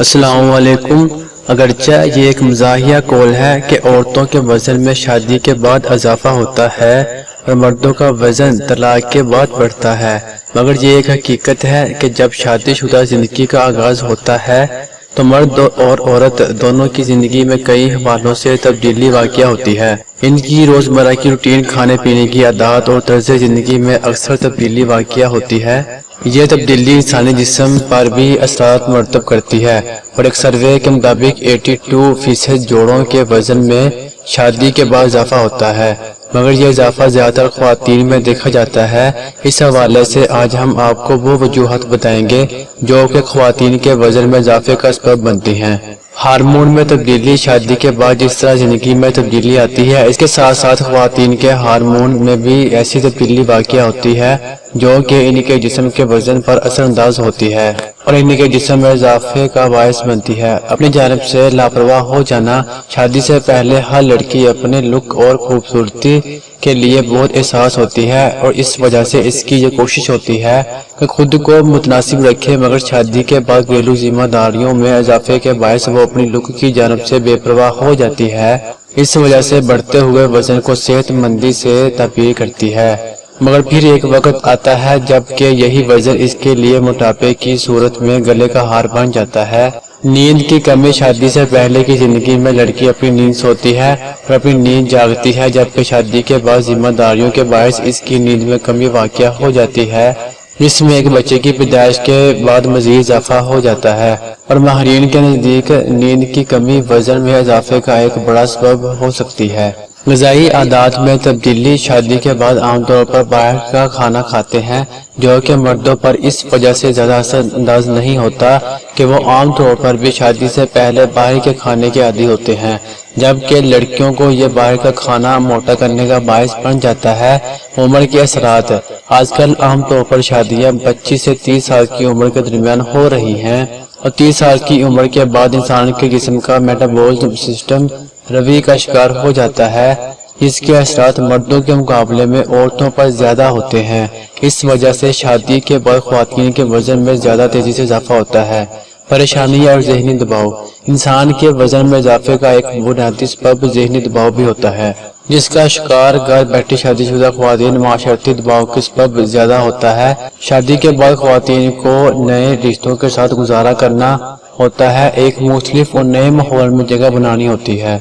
السلام علیکم۔ اگرچہ یہ ایک مزاحیہ قول ہے کہ عورتوں کے وزن میں شادی کے بعد اضافہ ہوتا ہے اور مردوں کا وزن طلاق کے بعد بڑھتا ہے، مگر یہ ایک حقیقت ہے کہ جب شادی شدہ زندگی کا آغاز ہوتا ہے تو مرد اور عورت دونوں کی زندگی میں کئی حوالوں سے تبدیلی واقع ہوتی ہے۔ ان کی روزمرہ کی روٹین، کھانے پینے کی عادات اور طرز زندگی میں اکثر تبدیلی واقع ہوتی ہے۔ یہ تبدیلی انسانی جسم پر بھی اثرات مرتب کرتی ہے اور ایک سروے کے مطابق 82% جوڑوں کے وزن میں شادی کے بعد اضافہ ہوتا ہے، مگر یہ اضافہ زیادہ تر خواتین میں دیکھا جاتا ہے۔ اس حوالے سے آج ہم آپ کو وہ وجوہات بتائیں گے جو کہ خواتین کے وزن میں اضافے کا سبب بنتی ہیں۔ ہارمون میں تبدیلی۔ شادی کے بعد جس طرح زندگی میں تبدیلی آتی ہے، اس کے ساتھ ساتھ خواتین کے ہارمون میں بھی ایسی تبدیلی واقع ہوتی ہے جو کہ ان کے جسم کے وزن پر اثر انداز ہوتی ہے اور ان کے جسم میں اضافے کا باعث بنتی ہے۔ اپنی جانب سے لاپرواہ ہو جانا۔ شادی سے پہلے ہر لڑکی اپنے لک اور خوبصورتی کے لیے بہت احساس ہوتی ہے اور اس وجہ سے اس کی یہ کوشش ہوتی ہے کہ خود کو متناسب رکھے، مگر شادی کے بعد گھریلو ذمہ داریوں میں اضافے کے باعث وہ اپنی لک کی جانب سے بے پرواہ ہو جاتی ہے۔ اس وجہ سے بڑھتے ہوئے وزن کو صحت مندی سے تعبیر کرتی ہے، مگر پھر ایک وقت آتا ہے جب کہ یہی وزن اس کے لیے موٹاپے کی صورت میں گلے کا ہار بن جاتا ہے۔ نیند کی کمی۔ شادی سے پہلے کی زندگی میں لڑکی اپنی نیند سوتی ہے اور اپنی نیند جاگتی ہے، جبکہ شادی کے بعد ذمہ داریوں کے باعث اس کی نیند میں کمی واقع ہو جاتی ہے، جس میں ایک بچے کی پیدائش کے بعد مزید اضافہ ہو جاتا ہے، اور ماہرین کے نزدیک نیند کی کمی وزن میں اضافے کا ایک بڑا سبب ہو سکتی ہے۔ غذائی عادات میں تبدیلی۔ شادی کے بعد عام طور پر باہر کا کھانا کھاتے ہیں، جو کہ مردوں پر اس وجہ سے زیادہ اثر انداز نہیں ہوتا کہ وہ عام طور پر بھی شادی سے پہلے باہر کے کھانے کے عادی ہوتے ہیں، جبکہ لڑکیوں کو یہ باہر کا کھانا موٹا کرنے کا باعث بن جاتا ہے۔ عمر کے اثرات۔ آج کل عام طور پر شادیاں 25 سے 30 سال کی عمر کے درمیان ہو رہی ہیں اور 30 سال کی عمر کے بعد انسان کے جسم کا میٹابولک سسٹم روی کا شکار ہو جاتا ہے، جس کے اثرات مردوں کے مقابلے میں عورتوں پر زیادہ ہوتے ہیں۔ اس وجہ سے شادی کے بعد خواتین کے وزن میں زیادہ تیزی سے اضافہ ہوتا ہے۔ پریشانی اور ذہنی دباؤ۔ انسان کے وزن میں اضافے کا ایک بنیادی سبب ذہنی دباؤ بھی ہوتا ہے، جس کا شکار گھر بیٹھی شادی شدہ خواتین معاشرتی دباؤ کے سبب زیادہ ہوتا ہے۔ شادی کے بعد خواتین کو نئے رشتوں کے ساتھ گزارا کرنا ہوتا ہے، ایک مختلف اور نئے ماحول میں جگہ بنانی ہوتی ہے،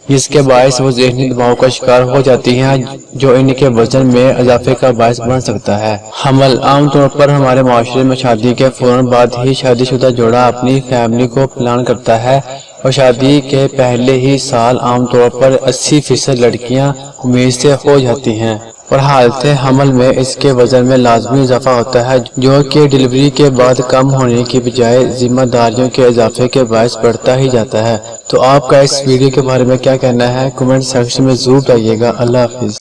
جس کے باعث وہ ذہنی دباؤ کا شکار ہو جاتی ہیں جو ان کے وزن میں اضافے کا باعث بن سکتا ہے۔ حمل۔ عام طور پر ہمارے معاشرے میں شادی کے فوراً بعد ہی شادی شدہ جوڑا اپنی فیملی کو پلان کرتا ہے اور شادی کے پہلے ہی سال عام طور پر 80% لڑکیاں امید سے ہو جاتی ہیں اور حالت حمل میں اس کے وزن میں لازمی اضافہ ہوتا ہے، جو کہ ڈیلیوری کے بعد کم ہونے کی بجائے ذمہ داریوں کے اضافے کے باعث بڑھتا ہی جاتا ہے۔ تو آپ کا اس ویڈیو کے بارے میں کیا کہنا ہے؟ کمنٹ سیکشن میں ضرور بتائیے گا۔ اللہ حافظ۔